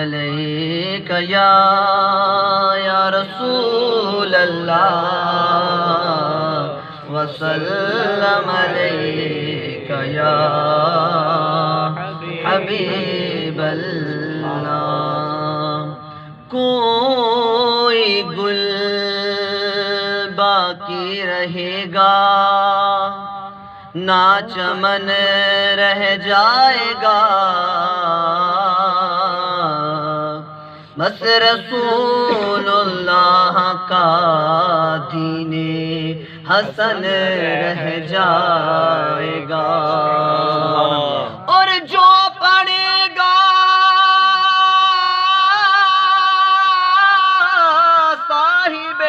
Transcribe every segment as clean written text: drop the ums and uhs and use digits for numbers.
علیک یا رسول اللہ وسلم علیک یا حبیب اللہ۔ کوئی گل باقی رہے گا نہ چمن رہ جائے گا، بس رسول اللہ کا دین حسن رہ جائے گا۔ اور جو پڑھے گا صاحب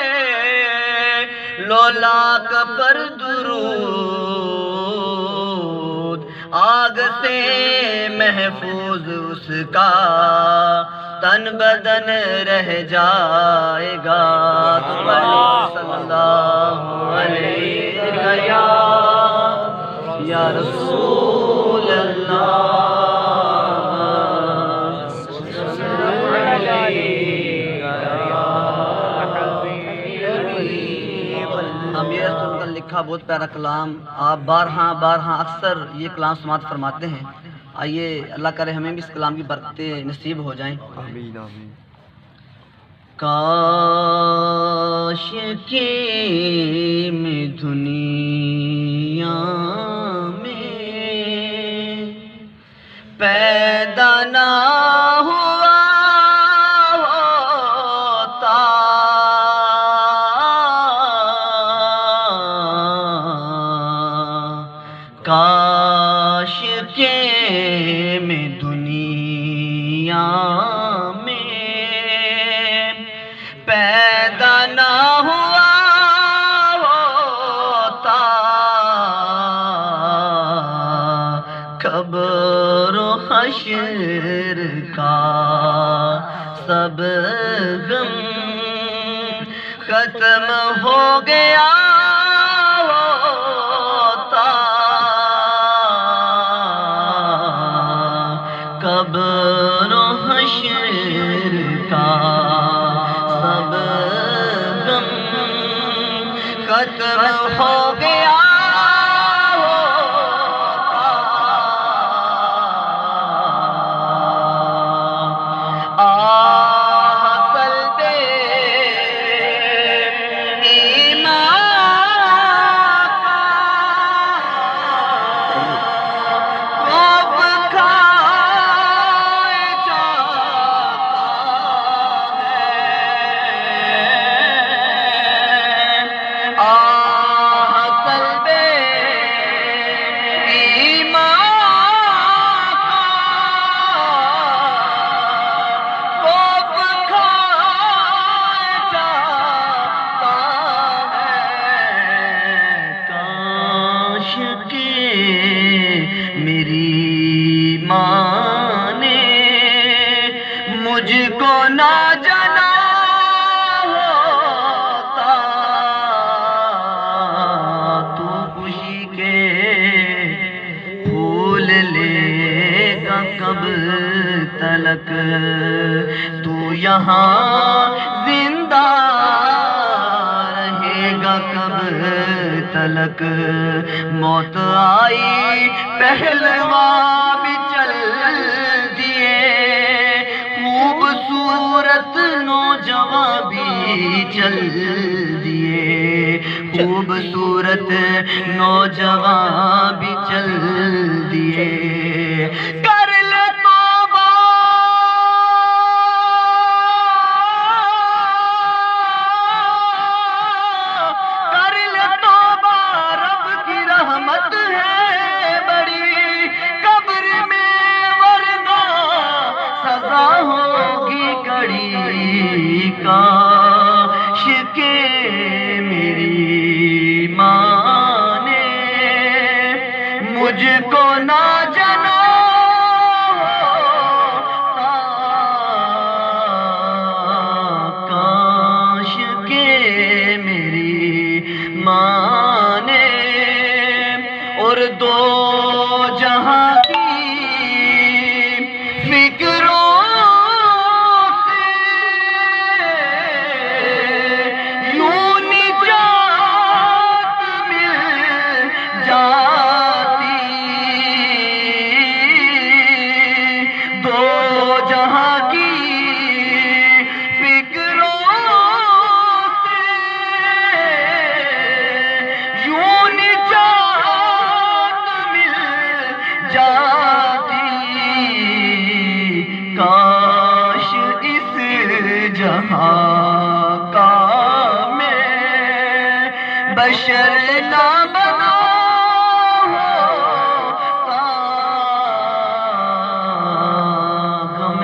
لولاک پر درود، آگ سے محفوظ اس کا تن بدن رہ جائے گا۔ صلی اللہ علیہ یا رسول اللہ۔ امیر سن کر لکھا بہت پیارا کلام، آپ بارہاں اکثر یہ کلام سماعت فرماتے ہیں۔ آئیے اللہ کرے ہمیں بھی اس کلام کی برکتیں نصیب ہو جائیں۔ آمین آمین۔ کاش کہ میں دنیا میں پیدا نہ ہوا ہوتا، کاش کہ میں دنیا میں پیدا نہ ہوا ہوتا، قبر و حشر کا سب غم ختم ہو گیا ہوتا، قبر و حشر کا سب غم ختم ہو گیا مجھ کو نہ جانا ہوتا، تو خوشی کے پھول لے گا کب تلک، تو یہاں زندہ رہے گا کب تلک، موت آئی پہلوان بھی چل دیے، خوبصورت نوجوان بھی چل دیے، خوبصورت نوجوان بھی چل دیے، کر لے توبہ کر لے توبہ، رب کی رحمت ہے بڑی، قبر میں ورنہ سزا ہوگی کڑی، کاش کہ میری ماں نے مجھ کو نہ جنا جہاں کی فکروں سے یوں نجات مل جاتی، کاش اس جہاں کا میں بشر نہ بنا ہوتا، غم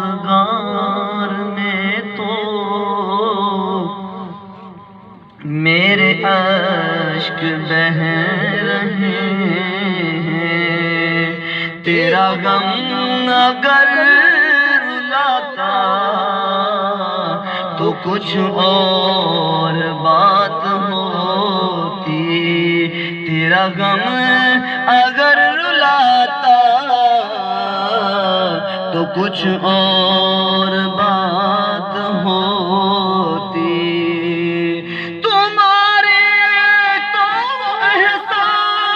روزگار میں تو میرے اشک بہہ رہے ہیں، تیرا غم اگر رلاتا تو کچھ اور بات ہوتی، تیرا غم اگر رلاتا تو کچھ اور بات ہوتی، تمہارے تو احسان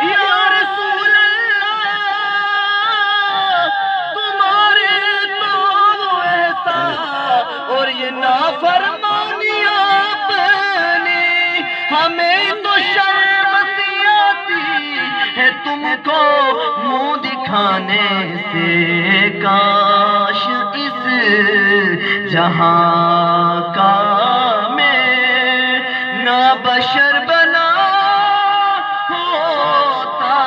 یا رسول اللہ، تمہارے تو احسان اور یہ نافرمانی آپ نے ہمیں تو شرم سی آتی ہے تم کو منہ دکھانے سے، کاش اس جہاں کا میں نہ بشر بنا ہوتا،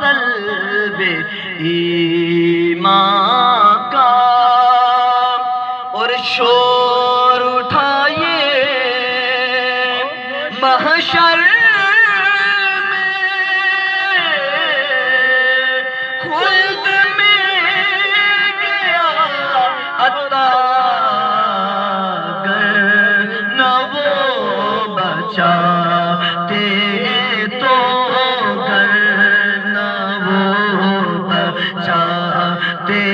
سلب ایمان کا اور شور اٹھائیے محشر میں، خلد میں گیا عطا گر نہ وہ بچاتے تو، گر نہ وہ بچاتے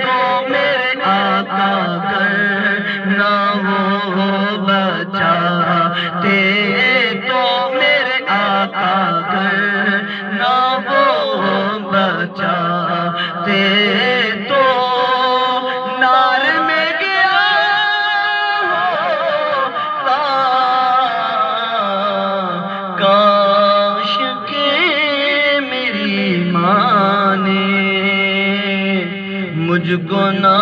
تو میرے آقا، گر نہ وہ بچاتے تو میرے آقا، گر نہ وہ بچاتے تو نار میں گیا ہوتا، کاش کہ میری ماں نے مجھ کو نہ